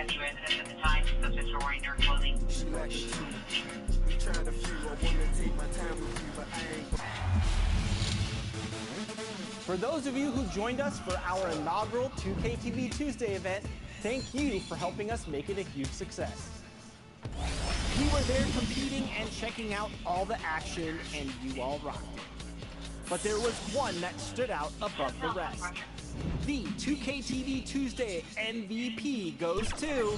heavy residents at the time, subject to wearing your clothing. For those of you who joined us for our inaugural 2KTV Tuesday event, thank you for helping us make it a huge success. We were there competing and checking out all the action, and you all rocked it. But there was one that stood out above the rest. The 2KTV Tuesday MVP goes to...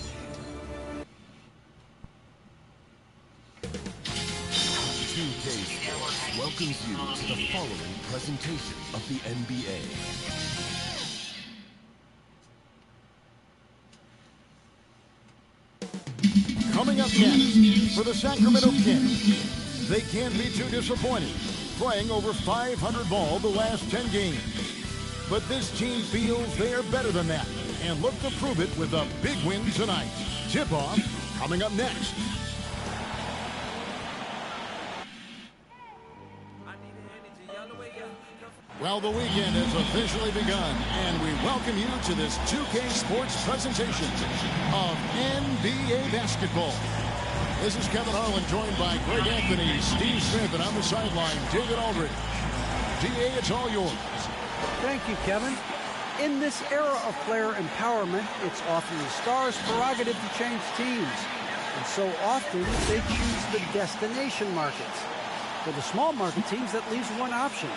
2K Sports welcomes you to the following presentation of the NBA. Coming up next, for the Sacramento Kings, they can't be too disappointed, playing over 500 ball the last 10 games. But this team feels they are better than that, and look to prove it with a big win tonight. Tip-off coming up next. Well, the weekend has officially begun, and we welcome you to this 2K Sports presentation of NBA basketball. This is Kevin Harlan, joined by Greg Anthony, Steve Smith, and on the sideline, David Aldridge. DA, it's all yours. Thank you, Kevin. In this era of player empowerment, it's often the stars' prerogative to change teams. And so often, they choose the destination markets. For the small market teams, that leaves one option.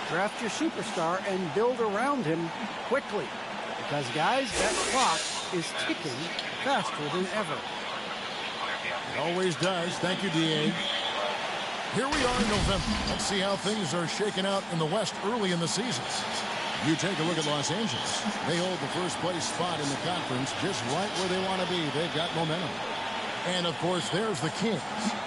Draft your superstar and build around him quickly. Because, guys, that clock is ticking faster than ever. It always does. Thank you, DA. Here we are in November. Let's see how things are shaking out in the West early in the season. You take a look at Los Angeles. They hold the first place spot in the conference just right where they want to be. They've got momentum. And, of course, there's the Kings,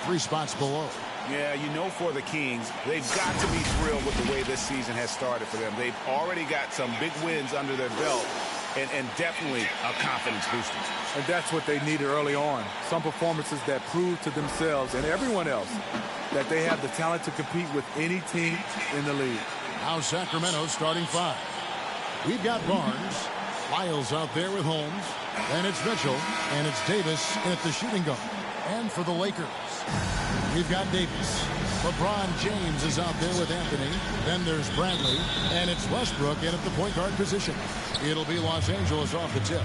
3 spots below. Yeah, you know, for the Kings, they've got to be thrilled with the way this season has started for them. They've already got some big wins under their belt and definitely a confidence booster. And that's what they needed early on. Some performances that prove to themselves and everyone else that they have the talent to compete with any team in the league. Now Sacramento starting 5. We've got Barnes, Lyles out there with Holmes, then it's Mitchell, and it's Davis at the shooting guard. And for the Lakers, we've got Davis. LeBron James is out there with Anthony. Then there's Bradley. And it's Westbrook in at the point guard position. It'll be Los Angeles off the tip.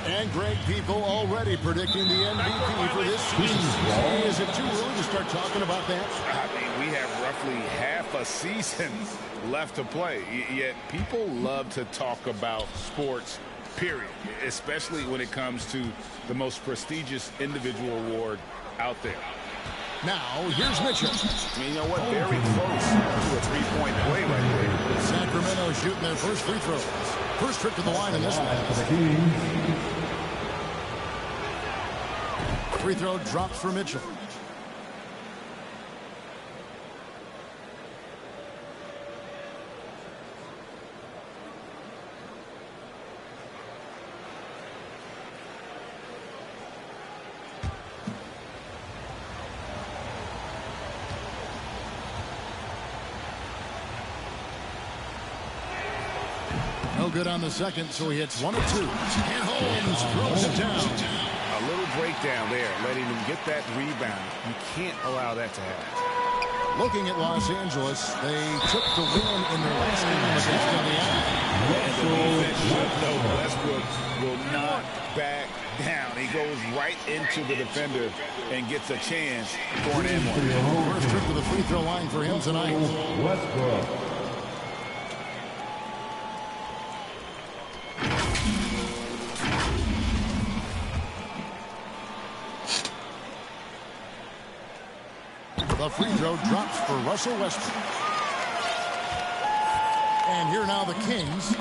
And Greg, people already predicting the MVP for this season. Is it too early to start talking about that? I mean, we have roughly half a season left to play. Yet people love to talk about sports, period. Especially when it comes to the most prestigious individual award out there. Now, here's Mitchell. I mean, you know what? Very close to a three-point play right there. Sacramento shooting their first free throws. First trip to the line in this one. Free throw drops for Mitchell. Good on the second, so he hits 1 of 2. And Holmes throws it down. A little breakdown there, letting him get that rebound. You can't allow that to happen. Looking at Los Angeles, they took the win in their last game against Indiana. And the defense should know Westbrook will not back down. He goes right into the defender and gets a chance for an and-one. First trip to the free throw line for him tonight. Westbrook. The free throw drops for Russell Westbrook. And here now the Kings.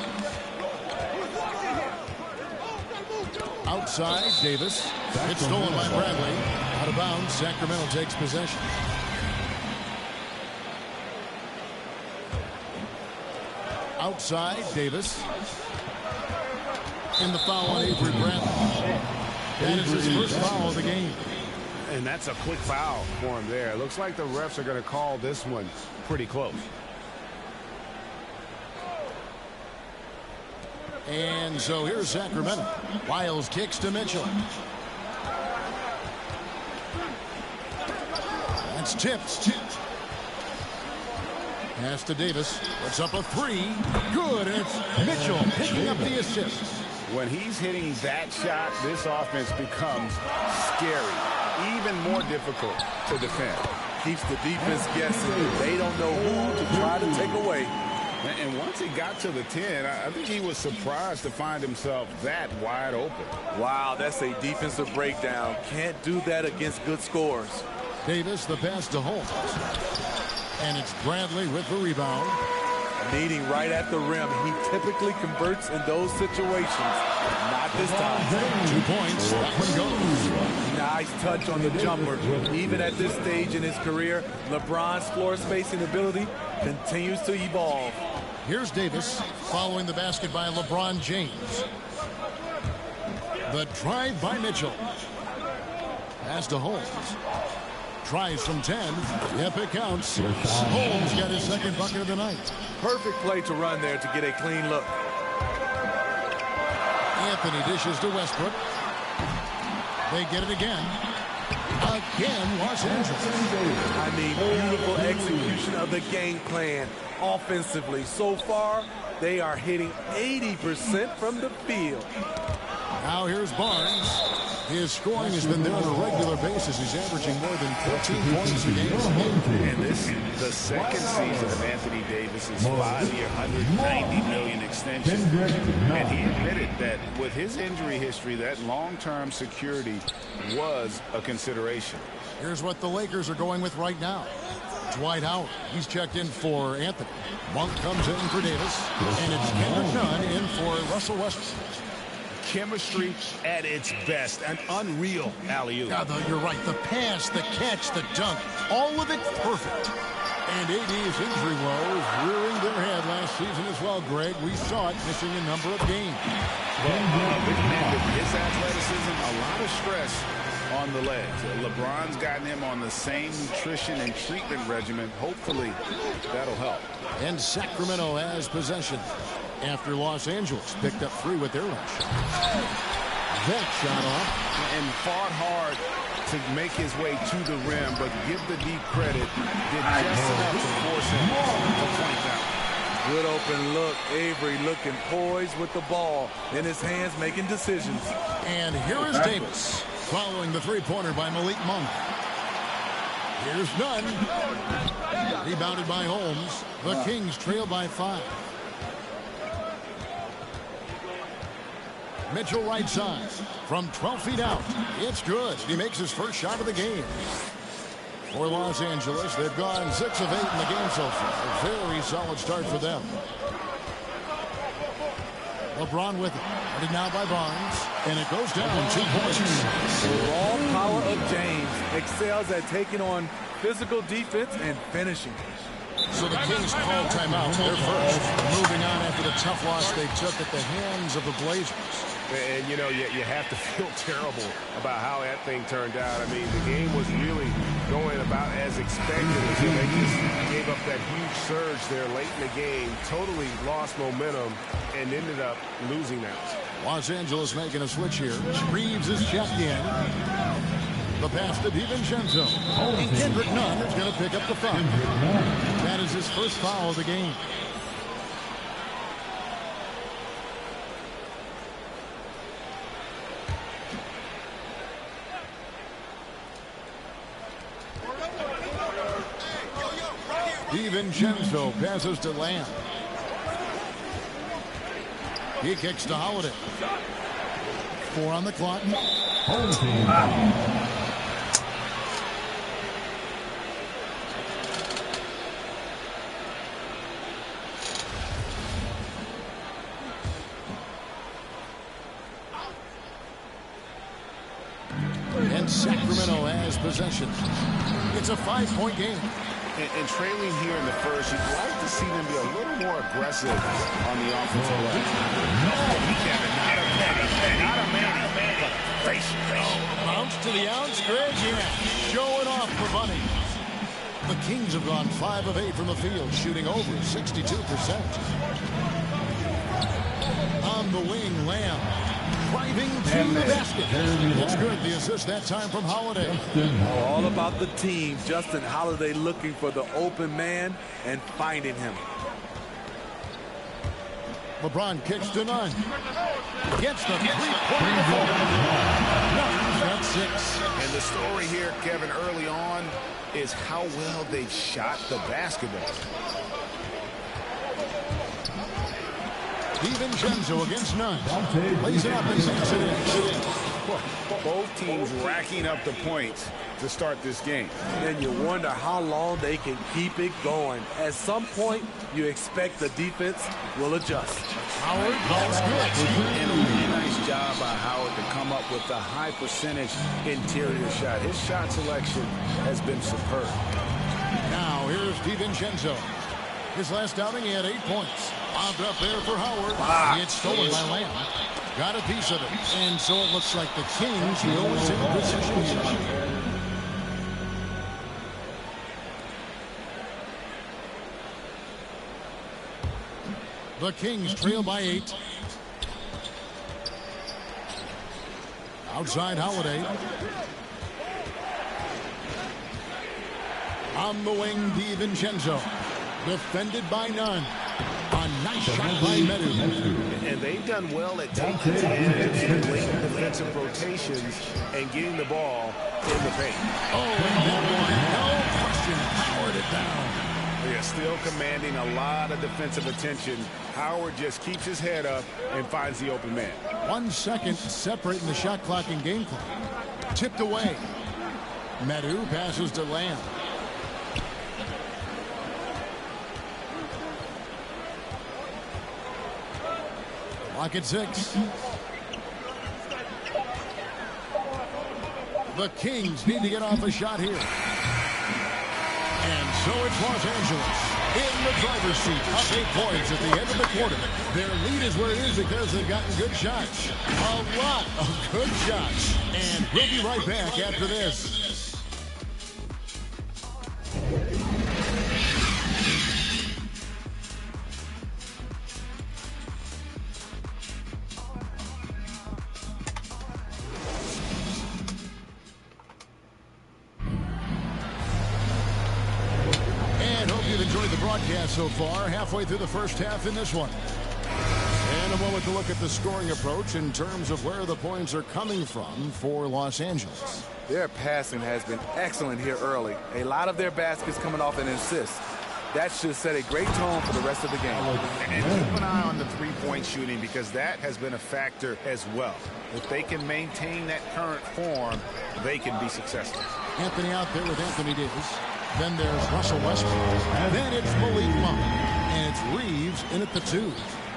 Outside, Davis. It's stolen by Bradley. Out of bounds, Sacramento takes possession. Outside, Davis. In the foul on Avery Bradley. That is his first foul of the game. And that's a quick foul for him there. It looks like the refs are going to call this one pretty close. And so here's Sacramento. Wiles kicks to Mitchell. That's tipped. Pass to Davis. Puts up a three. Good. And it's Mitchell picking up the assist. When he's hitting that shot, this offense becomes scary, even more difficult to defend. Keeps the defense guessing. They don't know who to try to take away. And once he got to the 10, I think he was surprised to find himself that wide open. Wow, that's a defensive breakdown. Can't do that against good scores. Davis, the pass to Holmes. And it's Bradley with the rebound. Needing right at the rim. He typically converts in those situations. Not this time. 2 points. That one goes. Nice touch on the jumper. Even at this stage in his career, LeBron's floor spacing ability continues to evolve. Here's Davis following the basket by LeBron James. The drive by Mitchell. Pass to Holmes. Tries from 10. Yep, it counts. Holmes got his second bucket of the night. Perfect play to run there to get a clean look. Anthony dishes to Westbrook. They get it again. Again, Los Angeles. I mean, beautiful execution of the game plan offensively. So far, they are hitting 80% from the field. Now here's Barnes. His scoring has been there on a regular basis. He's averaging more than 14 points a game. And this is the second season of Anthony Davis's 5-year, $190 million extension. And he admitted that with his injury history, that long-term security was a consideration. Here's what the Lakers are going with right now. Dwight Howard. He's checked in for Anthony. Monk comes in for Davis. And it's Kendrick Nunn in for Russell Westbrook. Chemistry at its best. An unreal alley-oop. Yeah, you're right. The pass, the catch, the dunk, all of it perfect. And AD's injury woes rearing their head last season as well, Greg. We saw it missing a number of games. Well, with his athleticism, a lot of stress on the legs. LeBron's gotten him on the same nutrition and treatment regimen. Hopefully, that'll help. And Sacramento has possession after Los Angeles picked up 3 with their rush. That shot off. And fought hard to make his way to the rim, but give the deep credit. Did just enough to force him to point out. Good open look. Avery looking poised with the ball in his hands, making decisions. And here is Davis following the three-pointer by Malik Monk. Here's Nunn. Rebounded by Holmes. The Kings trail by 5. Mitchell right side from 12 feet out. It's good. He makes his first shot of the game. For Los Angeles, they've gone 6 of 8 in the game so far. A very solid start for them. LeBron with it. Headed now by Barnes. And it goes down 2 points. The raw power of James excels at taking on physical defense and finishing. So the Kings call timeout. They're first. Moving on after the tough loss they took at the hands of the Blazers. And, you know, you have to feel terrible about how that thing turned out. I mean, the game was really going about as expected until they just gave up that huge surge there late in the game, totally lost momentum, and ended up losing that. Los Angeles making a switch here. Reeves is checked in. The pass to DiVincenzo. And Kendrick Nunn is going to pick up the foul. That is his first foul of the game. DiVincenzo passes to Lamb. He kicks to Holiday. 4 on the clock. And Sacramento has possession. It's a 5-point game. And trailing here in the first, you'd like to see them be a little more aggressive on the offensive end. Not a Manny, but face. Bounce to the ounce, Greg. Yeah, showing off for Bunny. The Kings have gone 5 of 8 from the field, shooting over 62%. On the wing, Lamb. Driving to the basket. It's good. The assist that time from Holiday. All about the team. Justin Holiday looking for the open man and finding him. LeBron kicks to none. Gets the three-point ball. That's 6. And the story here, Kevin, early on is how well they've shot the basketball. DiVincenzo against none. Lays it up and sinks it in. Both teams racking up the points to start this game. And you wonder how long they can keep it going. At some point, you expect the defense will adjust. Howard, that's good. And a really nice job by Howard to come up with a high percentage interior shot. His shot selection has been superb. Now here's DiVincenzo. His last outing, he had 8 points. Bobbed up there for Howard. It's stolen by Lamb. Got a piece of it. And so it looks like the Kings will always take a position here. The Kings trail by 8. Outside Holiday. On the wing, DiVincenzo. Defended by none. A nice shot by Medu. And they've done well at taking advantage of late defensive rotations and getting the ball in the paint. Oh, and that one, no question, powered it down. They're still commanding a lot of defensive attention. Howard just keeps his head up and finds the open man. 1 second separating the shot clock and game clock. Tipped away. Medu passes to Lamb. Clock at 6. The Kings need to get off a shot here. And so it's Los Angeles in the driver's seat, up 8 points at the end of the quarter. Their lead is where it is because they've gotten good shots. A lot of good shots. And we'll be right back after this. So far, halfway through the first half in this one. And a moment to look at the scoring approach in terms of where the points are coming from for Los Angeles. Their passing has been excellent here early. A lot of their baskets coming off an assist. That should set a great tone for the rest of the game. And keep an eye on the three-point shooting because that has been a factor as well. If they can maintain that current form, they can be successful. Anthony out there with Anthony Davis. Then there's Russell Westbrook. And then it's Malik Monk. And it's Reeves in at the 2.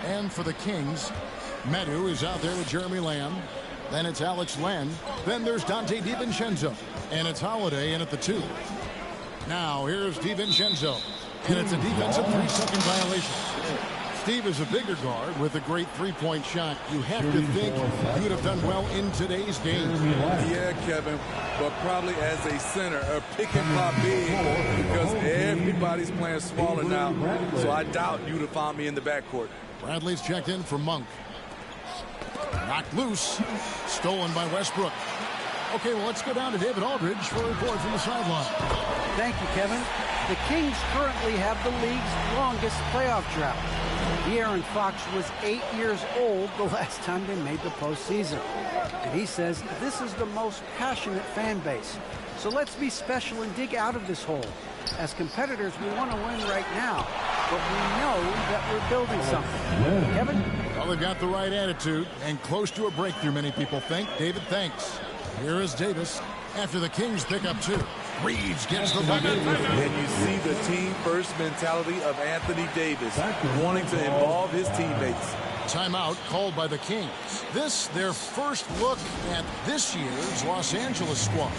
And for the Kings, Medu is out there with Jeremy Lamb. Then it's Alex Len. Then there's Dante DiVincenzo. And it's Holiday in at the 2. Now here's DiVincenzo. And it's a defensive 3-second violation. Steve is a bigger guard with a great three-point shot. You have to think you would have done well in today's game. Yeah, Kevin, but probably as a center, a pick and pop big because everybody's playing smaller now. So I doubt you'd have found me in the backcourt. Bradley's checked in for Monk. Knocked loose. Stolen by Westbrook. Okay, well, let's go down to David Aldridge for a report from the sideline. Thank you, Kevin. The Kings currently have the league's longest playoff drought. De'Aaron Fox was 8 years old the last time they made the postseason. And he says this is the most passionate fan base. So let's be special and dig out of this hole. As competitors, we want to win right now, but we know that we're building something. Kevin? Well, they've got the right attitude and close to a breakthrough, many people think. David, thanks. Here is Davis after the Kings pick up 2. Reeves gets the bucket. And you see the team-first mentality of Anthony Davis, wanting to involve his teammates. Timeout called by the Kings. This, their first look at this year's Los Angeles squad.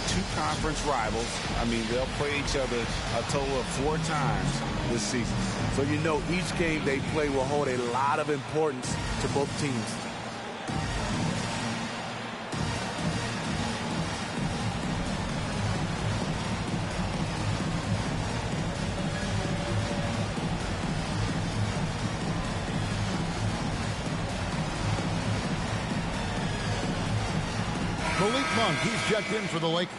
Two conference rivals. I mean, they'll play each other a total of 4 times this season. So you know each game they play will hold a lot of importance to both teams. Malik Monk, he's checked in for the Lakers.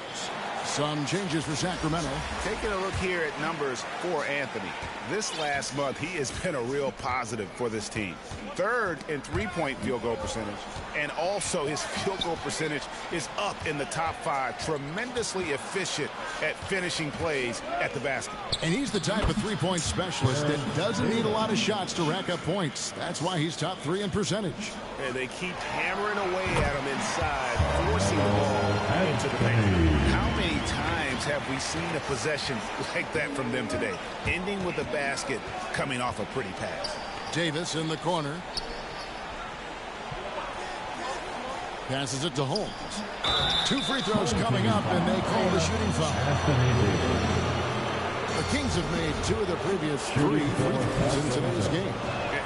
Some changes for Sacramento. Taking a look here at numbers for Anthony. This last month, he has been a real positive for this team. Third in three-point field goal percentage. And also his field goal percentage is up in the top 5. Tremendously efficient at finishing plays at the basket. And he's the type of three-point specialist that doesn't need a lot of shots to rack up points. That's why he's top 3 in percentage. And they keep hammering away at him inside, forcing the ball into the paint. How many times have we seen a possession like that from them today? Ending with a basket, coming off a pretty pass. Davis in the corner. Passes it to Holmes. 2 free throws coming up, and they call the shooting foul. The Kings have made 2 of their previous 3 free throws in today's game.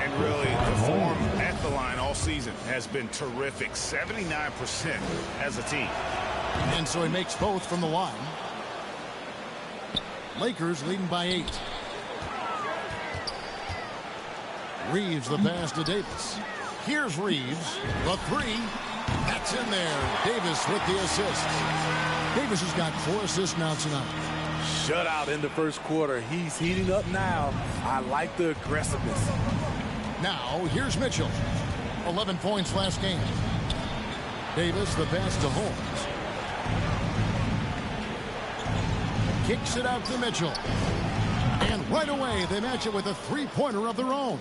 And really, the form at the line all season has been terrific. 79% as a team. And so he makes both from the line. Lakers leading by 8. Reeves the pass to Davis. Here's Reeves. The 3. That's in there. Davis with the assist. Davis has got 4 assists now tonight. Shutout in the first quarter. He's heating up now. I like the aggressiveness. Now, here's Mitchell. 11 points last game. Davis, the pass to Holmes. Kicks it out to Mitchell. And right away, they match it with a three-pointer of their own.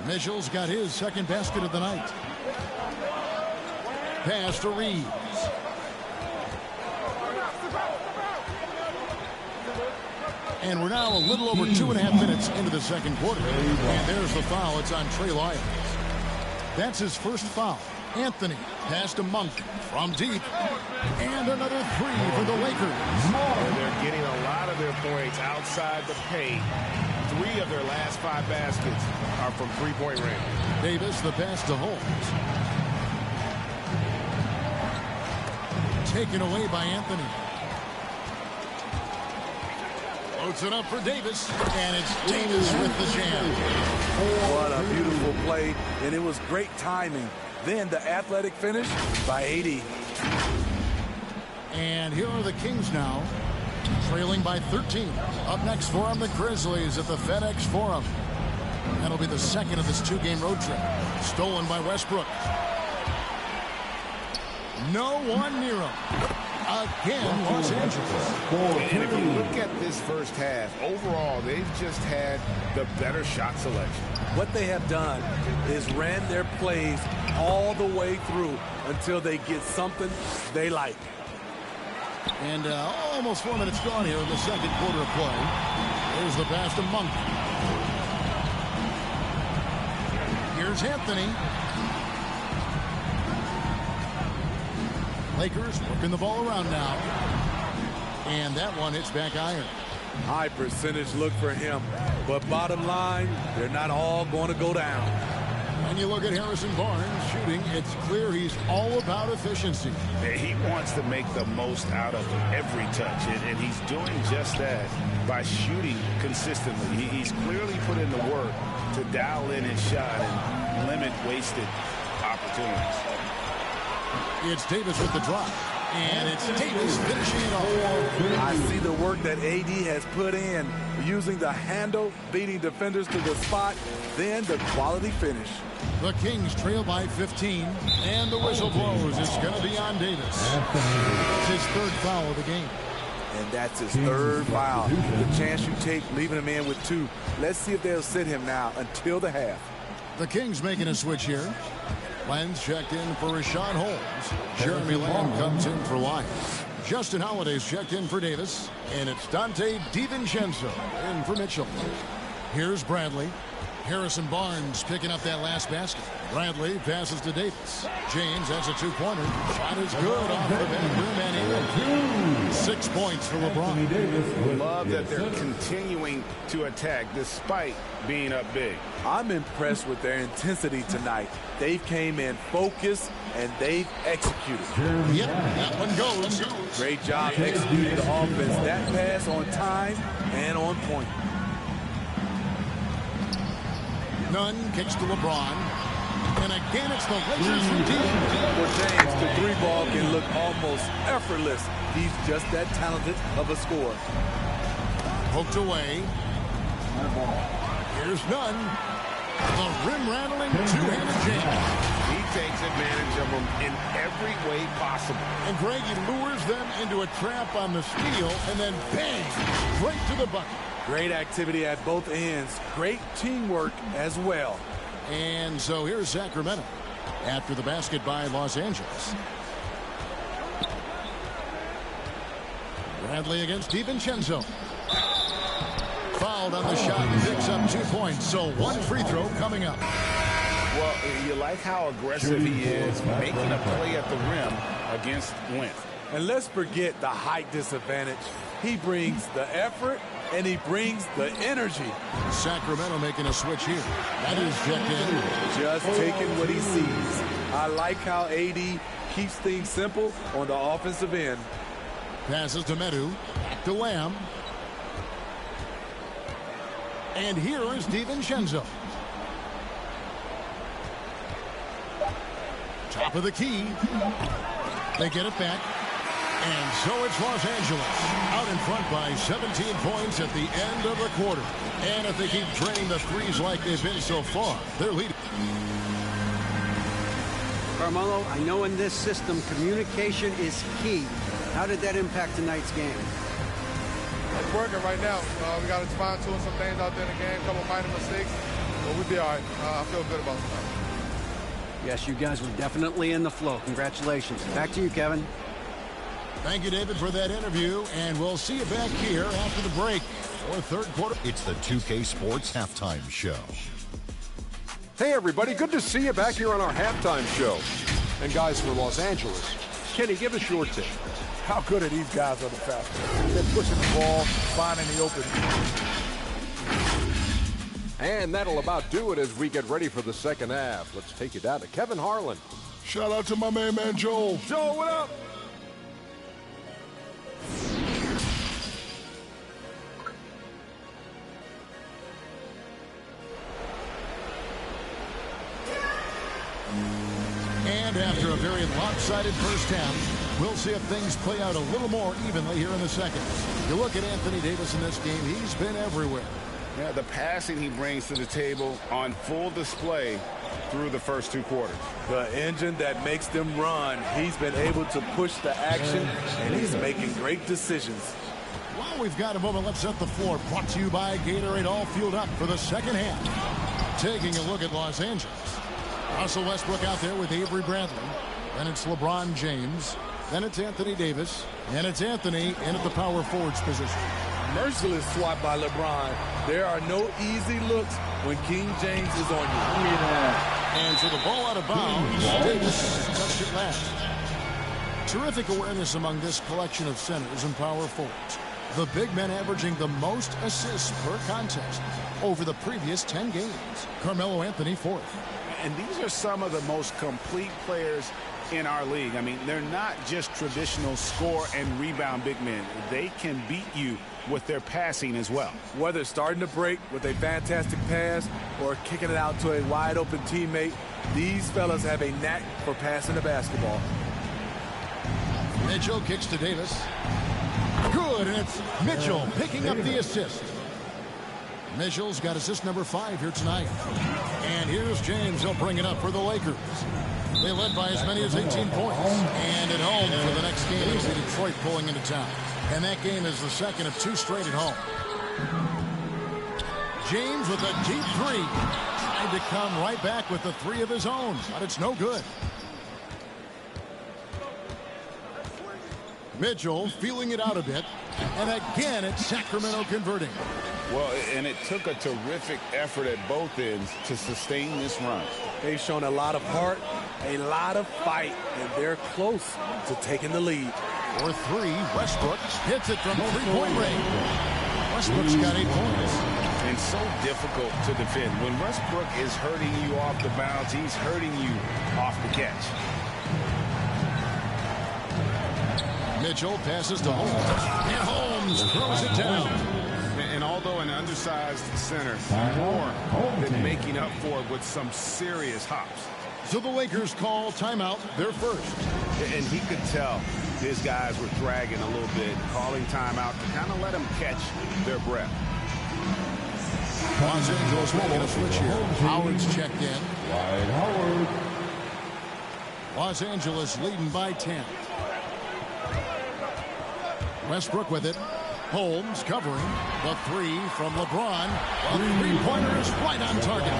Mitchell's got his second basket of the night. Pass to Reeves. And we're now a little over 2.5 minutes into the second quarter. And there's the foul. It's on Trey Lyles. That's his first foul. Anthony pass to Monk from deep. And another 3 for the Lakers. And they're getting a lot of their points outside the paint. 3 of their last 5 baskets are from three-point range. Davis, the pass to Holmes. Taken away by Anthony. Floats it up for Davis. And it's Davis with the jam. What a beautiful play, and it was great timing. Then the athletic finish by 80. And here are the Kings now, trailing by 13. Up next for them, the Grizzlies at the FedEx Forum. That'll be the second of this 2-game road trip. Stolen by Westbrook. No one near him. Again, Los Angeles. And if you look at this first half, overall, they've just had the better shot selection. What they have done is ran their plays all the way through until they get something they like. And almost 4 minutes gone here in the second quarter of play. There's the pass to Monk. Here's Anthony. Lakers working the ball around now. And that one hits back iron. High percentage look for him. But bottom line, they're not all going to go down. And you look at Harrison Barnes shooting, it's clear he's all about efficiency. He wants to make the most out of every touch, and he's doing just that by shooting consistently. He's clearly put in the work to dial in his shot and limit wasted opportunities. It's Davis with the drop. And it's Davis finishing it off. I see the work that AD has put in, using the handle, beating defenders to the spot, then the quality finish. The Kings trail by 15, and the whistle blows. It's going to be on Davis. It's his third foul of the game. And that's his third foul. The chance you take leaving him in with 2. Let's see if they'll sit him now until the half. The Kings making a switch here. Lenz checked in for Rashad Holmes. Jeremy Lamb comes in for Lyles. Justin Holiday's checked in for Davis. And it's Dante DiVincenzo in for Mitchell. Here's Bradley. Harrison Barnes picking up that last basket. Bradley passes to Davis. James has a 2-pointer. Shot is good off the back rim and in. 6 points for LeBron. Love that they're continuing to attack despite being up big. I'm impressed with their intensity tonight. They came in focused and they've executed. Yep, that one goes. Great job executing the offense. That pass on time and on point. Nunn kicks to LeBron. And again, it's the Lakers from deep. For James, the three ball can look almost effortless. He's just that talented of a scorer. Poked away. Here's none. The rim-rattling two-handed jam. He takes advantage of them in every way possible. And Greg, he lures them into a trap on the steal, and then bang, right to the bucket. Great activity at both ends. Great teamwork as well. And so here's Sacramento after the basket by Los Angeles. Bradley against DiVincenzo. Fouled on the shot and picks up 2 points. So one free throw coming up. Well, you like how aggressive he is, making a play at the rim against length. And let's forget the height disadvantage. He brings the effort, and he brings the energy. Sacramento making a switch here. That is checked in. Just taking what he sees. I like how AD keeps things simple on the offensive end. Passes to Medu. Back to Lamb. And here is DiVincenzo. Top of the key. They get it back. And so it's Los Angeles out in front by 17 points at the end of the quarter. And if they keep draining the threes like they've been so far, they're leading. Carmelo, I know in this system communication is key. How did that impact tonight's game? It's working right now. We got to fine-tune some things out there in the game, a couple minor mistakes, but we'll be all right. I feel good about tonight. Yes, you guys were definitely in the flow. Congratulations. Back to you, Kevin. Thank you, David, for that interview, and we'll see you back here after the break for third quarter. It's the 2K Sports Halftime Show. Hey, everybody. Good to see you back here on our halftime show. And guys, for Los Angeles, Kenny, give us your take. How good are these guys on the fast break? They're pushing the ball, finding the open. And that'll about do it as we get ready for the second half. Let's take you down to Kevin Harlan. Shout out to my main man, Joel. Joel, what up? And after a very lopsided first half, we'll see if things play out a little more evenly here in the second. You look at Anthony Davis in this game, he's been everywhere. Yeah, the passing he brings to the table on full display through the first two quarters. The engine that makes them run. He's been able to push the action, and he's making great decisions. Well, we've got a moment. Let's set the floor. Brought to you by Gatorade, all fueled up for the second half. Taking a look at Los Angeles. Russell Westbrook out there with Avery Bradley. Then it's LeBron James. Then it's Anthony Davis. And it's Anthony in at the power forwards position. Merciless swat by LeBron. There are no easy looks when King James is on you. And so the ball out of bounds. Davis touched it last. Terrific awareness among this collection of centers and power forwards. The big men averaging the most assists per contest over the previous 10 games. Carmelo Anthony fourth. And these are some of the most complete players in our league. I mean, they're not just traditional score and rebound big men. They can beat you with their passing as well. Whether starting to break with a fantastic pass or kicking it out to a wide open teammate, these fellas have a knack for passing the basketball. Mitchell kicks to Davis. Good, and it's Mitchell picking up the assist. Mitchell's got assist number 5 here tonight. And here's James. He'll bring it up for the Lakers. They led by as many as 18 points. And at home for the next game, it's Detroit pulling into town. And that game is the second of 2 straight at home. James with a deep 3. Tried to come right back with the 3 of his own, but it's no good. Mitchell feeling it out a bit. And again, it's Sacramento converting. Well, and it took a terrific effort at both ends to sustain this run. They've shown a lot of heart, a lot of fight, and they're close to taking the lead. For 3, Westbrook hits it from 3-point range. Westbrook's got 8 points. And so difficult to defend. When Westbrook is hurting you off the bounce, he's hurting you off the catch. Mitchell passes to Holmes. And Holmes throws it down. And although an undersized center, more than making up for it with some serious hops. So the Lakers call timeout, their first. And he could tell his guys were dragging a little bit, calling timeout to kind of let them catch their breath. Los Angeles making a switch here. Howard's checked in. Dwight Howard. Los Angeles leading by 10. Westbrook with it. Holmes covering. The three from LeBron. The three-pointer is right on target.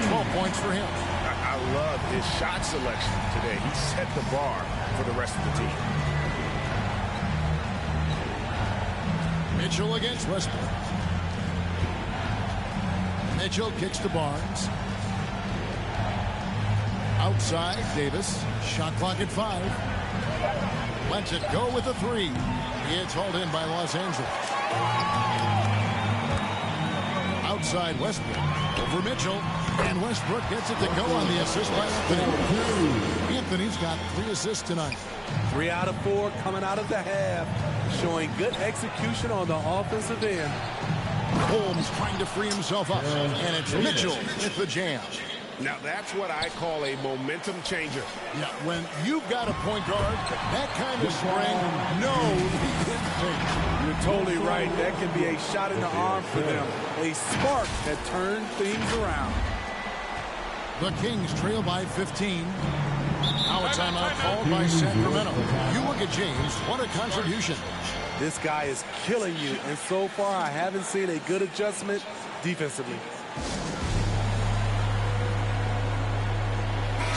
12 points for him. I love his shot selection today. He set the bar for the rest of the team. Mitchell against Westbrook. Mitchell kicks to Barnes. Outside, Davis. Shot clock at 5. Lets it go with the three. It's hauled in by Los Angeles. Outside Westbrook. Over Mitchell. And Westbrook gets it to go on the assist by Anthony. Anthony's got 3 assists tonight. 3 out of 4 coming out of the half. Showing good execution on the offensive end. Holmes trying to free himself up. And it's Mitchell with the jam. Now that's what I call a momentum changer. Yeah, when you've got a point guard, that kind of spring, knows he can take. You're totally right. That can be a shot in the arm for them. A spark that turns things around. The Kings trail by 15. Now a timeout called by Sacramento. You look at James, what a contribution. This guy is killing you, and so far I haven't seen a good adjustment defensively.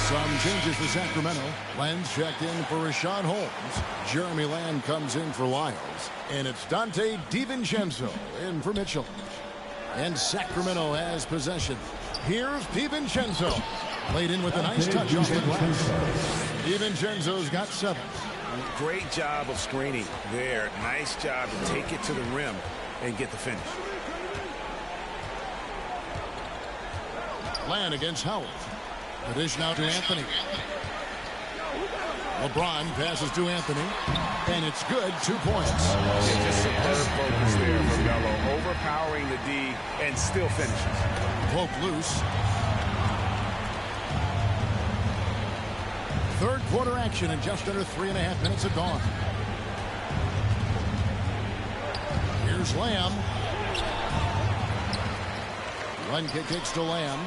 Some changes for Sacramento. Len's checked in for Rashawn Holmes. Jeremy Lamb comes in for Lyles. And it's Dante DiVincenzo in for Mitchell. And Sacramento has possession. Here's DiVincenzo. Played in with a nice touch off the glass. DiVincenzo's got 7. Great job of screening there. Nice job to take it to the rim and get the finish. Land against Howard. The dish now to Anthony. LeBron passes to Anthony. And it's good. 2 points. It's just superb focus there from Melo. Overpowering the D and still finishes. Cloak loose. Third quarter action in just under 3.5 minutes have gone. Here's Lamb. One kick kicks to Lamb.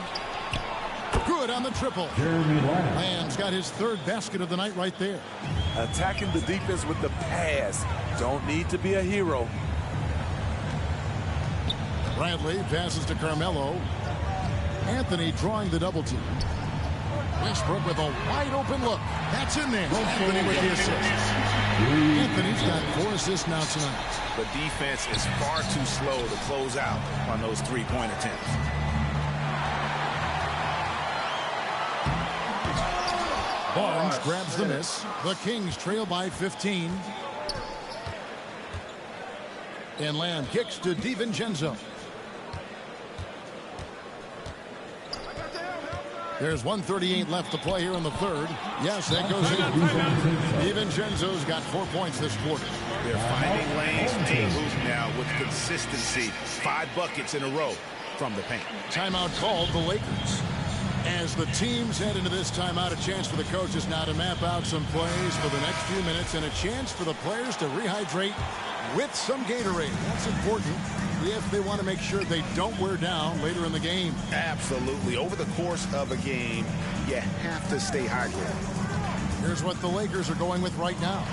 Good on the triple. Lamb's got his 3rd basket of the night right there. Attacking the defense with the pass. Don't need to be a hero. Bradley passes to Carmelo. Anthony drawing the double team. Westbrook with a wide open look. That's in there. Anthony with the assist. Anthony's got 4 assists now tonight. The defense is far too slow to close out on those 3-point attempts. Barnes grabs the miss. The Kings trail by 15. And Lamb kicks to DiVincenzo. There's 1:38 left to play here in the third. Yes, that goes in. DiVincenzo's got 4 points this quarter. They're finding lanes to move now with consistency. 5 buckets in a row from the paint. Timeout called the Lakers. As the teams head into this timeout, a chance for the coaches now to map out some plays for the next few minutes and a chance for the players to rehydrate with some Gatorade. That's important if they want to make sure they don't wear down later in the game. Absolutely. Over the course of a game, you have to stay hydrated. Here's what the Lakers are going with right now.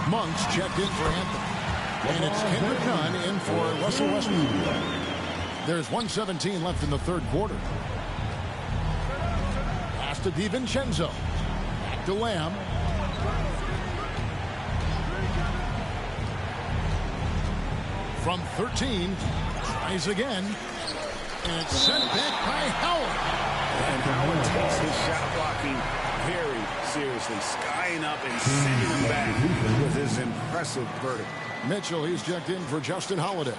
Monk's checked in for Anthony. And it's Kendrick Nunn in for Russell Westbrook. There's 1:17 left in the third quarter. Pass to DiVincenzo. Back to Lamb. From 13, tries again, and it's sent back by Howard. And Howard takes his shot blocking very seriously, skying up and sending him back with his impressive verdict. Mitchell, he's checked in for Justin Holiday.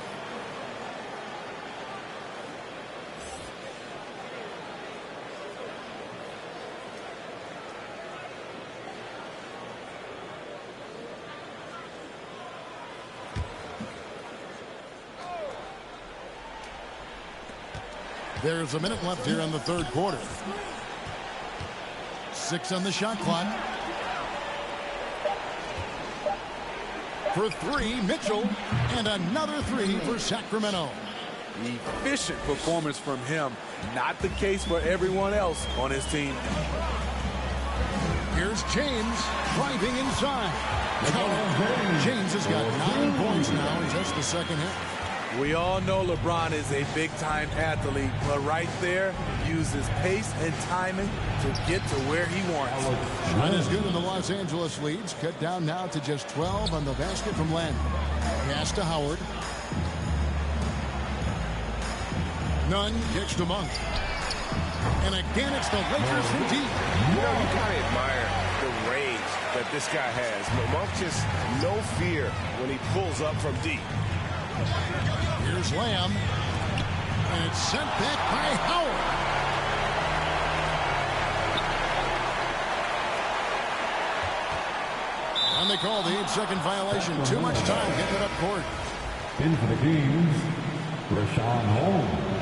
There's a minute left here in the third quarter. 6 on the shot clock. For 3, Mitchell, and another 3 for Sacramento. Efficient performance from him. Not the case for everyone else on his team. Here's James driving inside. James has got 9 points now in just the second half. We all know LeBron is a big-time athlete, but right there, uses pace and timing to get to where he wants. Shot is good in the Los Angeles leads. Cut down now to just 12 on the basket from Len. Pass to Howard. Nunn kicks to Monk. And again, it's the Lakers from deep. You know, you kind of admire the range that this guy has. Monk just no fear when he pulls up from deep. Here's Lamb. And it's sent back by Howard. And they call the 8-second violation. Too much time getting it up court. In for the Kings, Rashawn Holmes.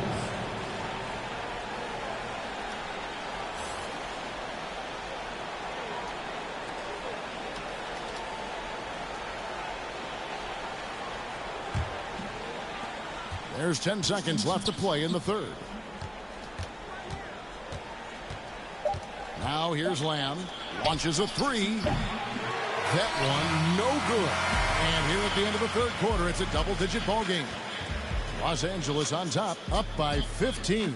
There's 10 seconds left to play in the third. Now here's Lamb. Launches a 3. That one no good. And here at the end of the third quarter, it's a double-digit ball game. Los Angeles on top, up by 15.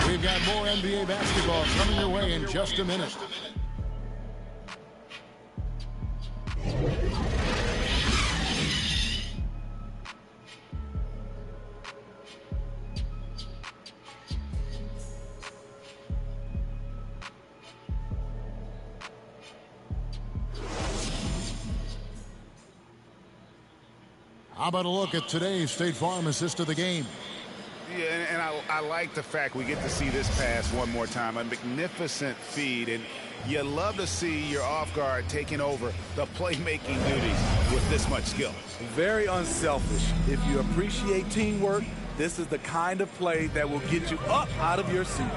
We've got more NBA basketball coming your way in just a minute. How about a look at today's State Farm assist of the game? Yeah, and I like the fact we get to see this pass one more time. A magnificent feed, and you love to see your off guard taking over the playmaking duties with this much skill. Very unselfish. If you appreciate teamwork, this is the kind of play that will get you up out of your seat.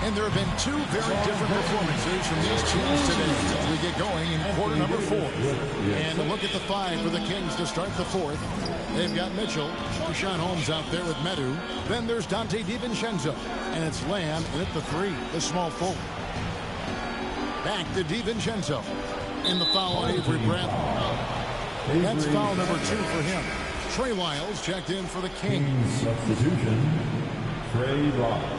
And there have been 2 very different performances from these teams today as we get going in quarter number 4. And a look at the 5 for the Kings to start the fourth. They've got Mitchell, Rashawn Holmes out there with Medu. Then there's Dante DiVincenzo. And it's Lamb in at the 3, the small forward. Back to DiVincenzo. And the foul on Avery Bradley. That's foul number 2 for him. Trey Lyles checked in for the Kings. Substitution, Trey Lyles.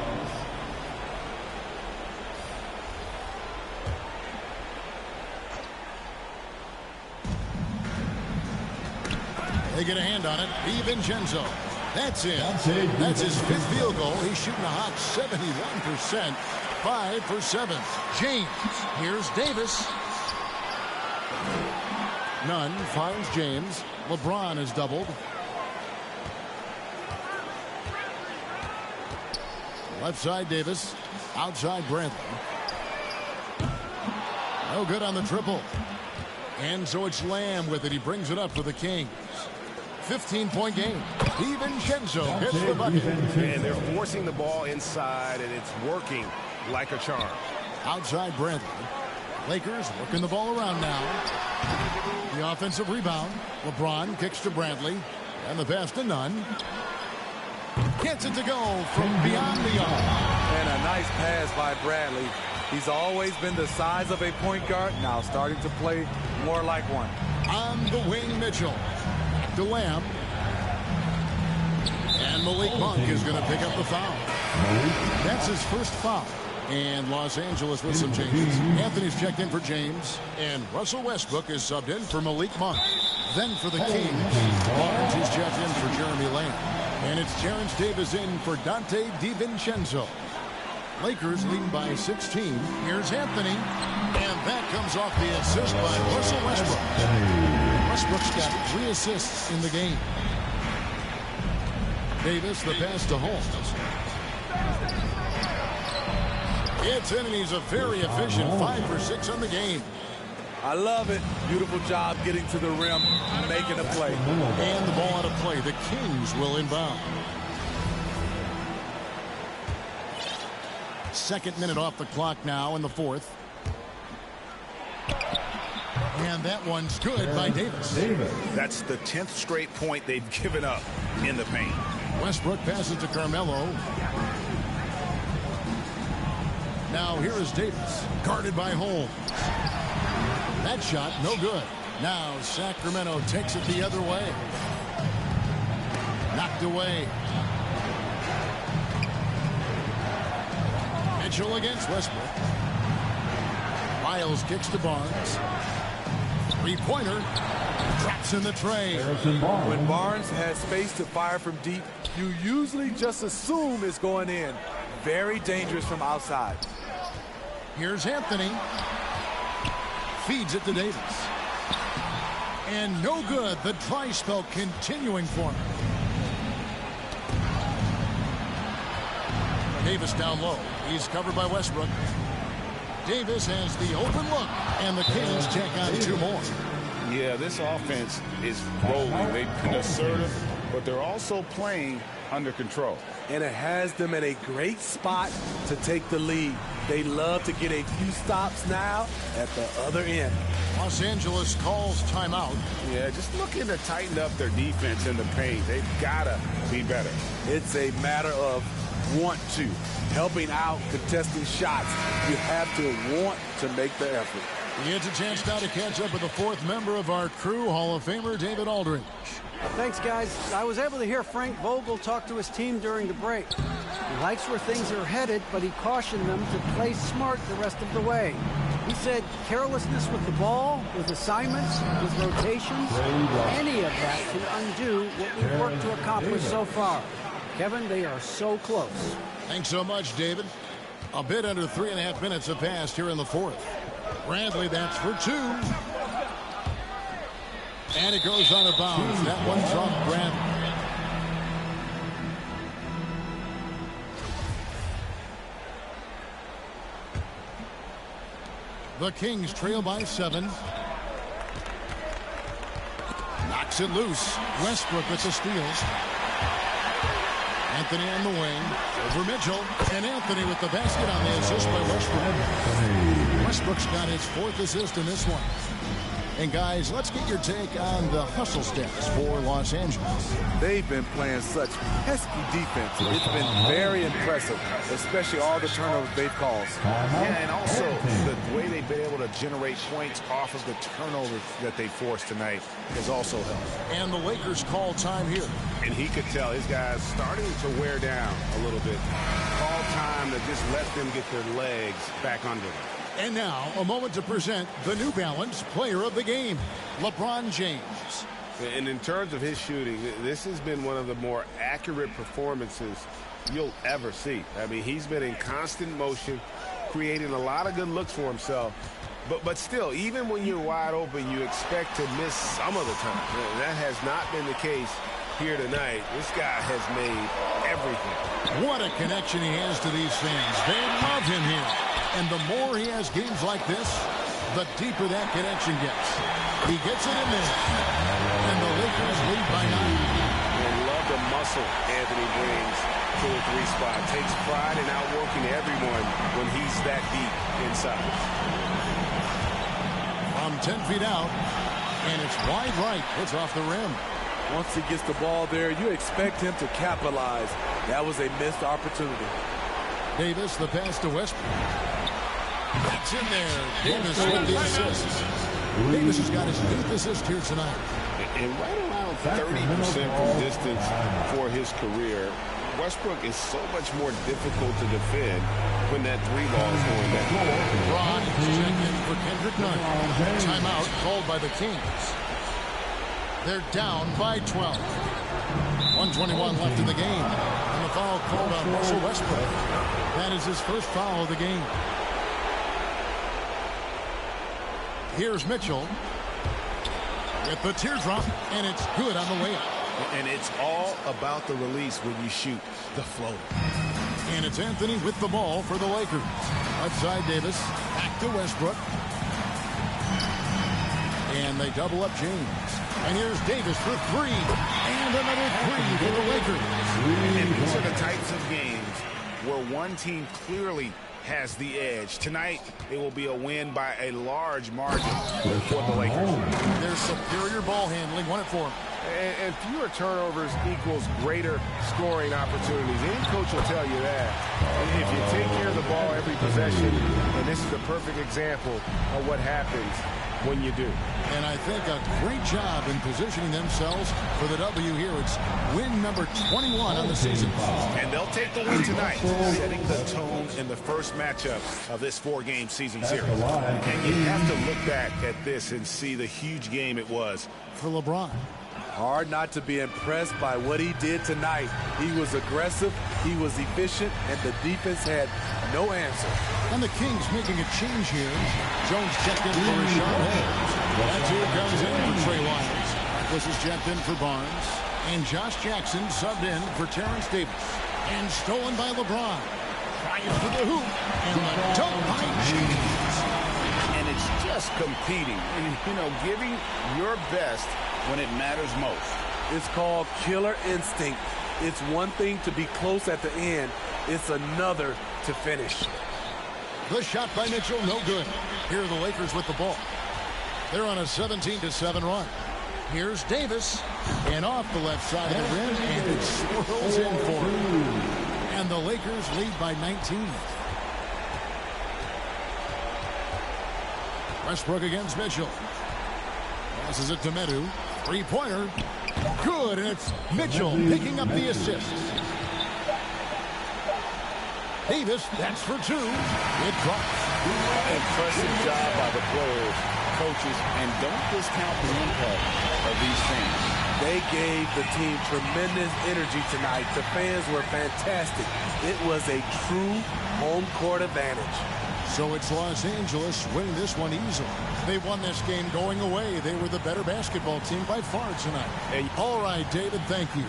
They get a hand on it. DiVincenzo. That's it. That's his 5th field goal. He's shooting a hot 71%. 5 for 7. James. Here's Davis. Nunn finds James. LeBron is doubled. Left side Davis. Outside Bradley. No good on the triple. And so it's Lamb with it. He brings it up for the Kings. 15-point game. DiVincenzo hits the bucket. And they're forcing the ball inside, and it's working like a charm. Outside Bradley. Lakers working the ball around now. The offensive rebound. LeBron kicks to Bradley. And the pass to Nunn. Gets it to go from beyond the arc. And a nice pass by Bradley. He's always been the size of a point guard, now starting to play more like one. On the wing, Mitchell. To Lamb. And Malik Monk is going to pick up the foul. That's his first foul. And Los Angeles with some changes. Anthony's checked in for James. And Russell Westbrook is subbed in for Malik Monk. Then for the Kings, Barnes is checked in for Jeremy Lamb. And it's Terrence Davis in for Dante DiVincenzo. Lakers leading by 16. Here's Anthony. And that comes off the assist by Russell Westbrook. Westbrook's got 3 assists in the game. Davis, the pass to Holmes. It's in, and he's a very efficient 5 for 6 on the game. I love it. Beautiful job getting to the rim, making a play. And the ball out of play. The Kings will inbound. Second minute off the clock now in the fourth. And that one's good by Davis. That's the 10th straight point they've given up in the paint. Westbrook passes to Carmelo. Now here is Davis, guarded by Holmes. That shot, no good. Now Sacramento takes it the other way. Knocked away. Mitchell against Westbrook. Miles kicks to Barnes. Three-pointer. Drops in the tray. When Barnes has space to fire from deep, you usually just assume it's going in. Very dangerous from outside. Here's Anthony. Feeds it to Davis. And no good. The dry spell continuing for him. Davis down low. He's covered by Westbrook. Davis has the open look. And the Kings check on two more. Yeah, this offense is rolling. They've been assertive, but they're also playing under control. And it has them in a great spot to take the lead. They love to get a few stops now at the other end. Los Angeles calls timeout. Yeah, just looking to tighten up their defense in the paint. They've got to be better. It's a matter of want to. Helping out, contesting shots. You have to want to make the effort. He gets a chance now to catch up with the fourth member of our crew, Hall of Famer David Aldridge. Thanks, guys. I was able to hear Frank Vogel talk to his team during the break. He likes where things are headed, but he cautioned them to play smart the rest of the way. He said carelessness with the ball, with assignments, with rotations, any of that can undo what we've worked to accomplish so far. Kevin, they are so close. Thanks so much, David. A bit under 3.5 minutes have passed here in the fourth. Bradley, that's for two. And it goes out of bounds. That one's off Bradley. The Kings trail by 7. Knocks it loose. Westbrook with the steals. Anthony on the wing. Over Mitchell. And Anthony with the basket on the assist by Westbrook. Westbrook's got his 4th assist in this one. And guys, let's get your take on the hustle stats for Los Angeles. They've been playing such pesky defense. It's been very impressive, especially all the turnovers they've caused. Yeah, and also the way they've been able to generate points off of the turnovers that they forced tonight has also helped. And the Lakers call time here. And he could tell his guys starting to wear down a little bit. Call time to just let them get their legs back under them. And now, a moment to present the New Balance Player of the Game, LeBron James. And in terms of his shooting, this has been one of the more accurate performances you'll ever see. I mean, he's been in constant motion, creating a lot of good looks for himself. But still, even when you're wide open, you expect to miss some of the time. That has not been the case here tonight. This guy has made everything. What a connection he has to these fans. They love him here. And the more he has games like this, the deeper that connection gets. He gets it in there. And the Lakers lead by 9. And love the muscle Anthony brings to the 3 spot. Takes pride in outworking everyone when he's that deep inside. From 10 feet out. And it's wide right. It's off the rim. Once he gets the ball there, you expect him to capitalize. That was a missed opportunity. Davis, the pass to Westbrook. That's in there. Davis with the assist. Davis has got his 8th assist here tonight. And right around 30% from distance for his career. Westbrook is so much more difficult to defend when that 3 ball is going back. Ron check in for Kendrick Nunn. Timeout called by the Kings. They're down by 12. 1:21 left in the game. And the foul called on Russell Westbrook. That is his first foul of the game. Here's Mitchell with the teardrop, and it's good on the way up. And it's all about the release when you shoot the floater. And it's Anthony with the ball for the Lakers. Outside Davis, back to Westbrook. And they double up James. And here's Davis for 3. And another 3 for the Lakers. And these are the types of games where one team clearly has the edge. Tonight, it will be a win by a large margin for the Lakers. Their superior ball handling won it for them. And fewer turnovers equals greater scoring opportunities. Any coach will tell you that. And if you take care of the ball every possession, and this is the perfect example of what happens when you do. And I think a great job in positioning themselves for the W here. It's win number 21 on the season. And they'll take the win tonight, setting the tone in the first matchup of this 4-game season series. And you have to look back at this and see the huge game it was for LeBron. Hard not to be impressed by what he did tonight. He was aggressive, he was efficient, and the defense had no answer. And the Kings making a change here. Jones checked in for Rashawn Holmes. That's who comes in for Trey Lyles. This is checked in for Barnes. And Josh Jackson subbed in for Terrence Davis. And stolen by LeBron. Trying for the hoop. And the dunk by James. And it's just competing and, giving your best when it matters most. It's called killer instinct. It's one thing to be close at the end. It's another to finish. The shot by Mitchell, no good. Here are the Lakers with the ball. They're on a 17-7 run. Here's Davis. And off the left side of the rim, and it swirls in for him. And the Lakers lead by 19. Westbrook against Mitchell. Passes it to Medu. Three-pointer. Good, and it's Mitchell picking up the assist. Davis, that's for two. It drops. Impressive job by the players, coaches, and don't discount the impact of these fans. They gave the team tremendous energy tonight. The fans were fantastic. It was a true home court advantage. So it's Los Angeles winning this one easily. They won this game going away. They were the better basketball team by far tonight. And all right, David, thank you.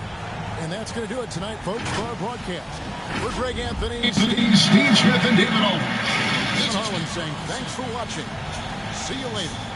And that's going to do it tonight, folks, for our broadcast. For Greg Anthony, Steve Smith, and David Owens. This is Harlan saying thanks for watching. See you later.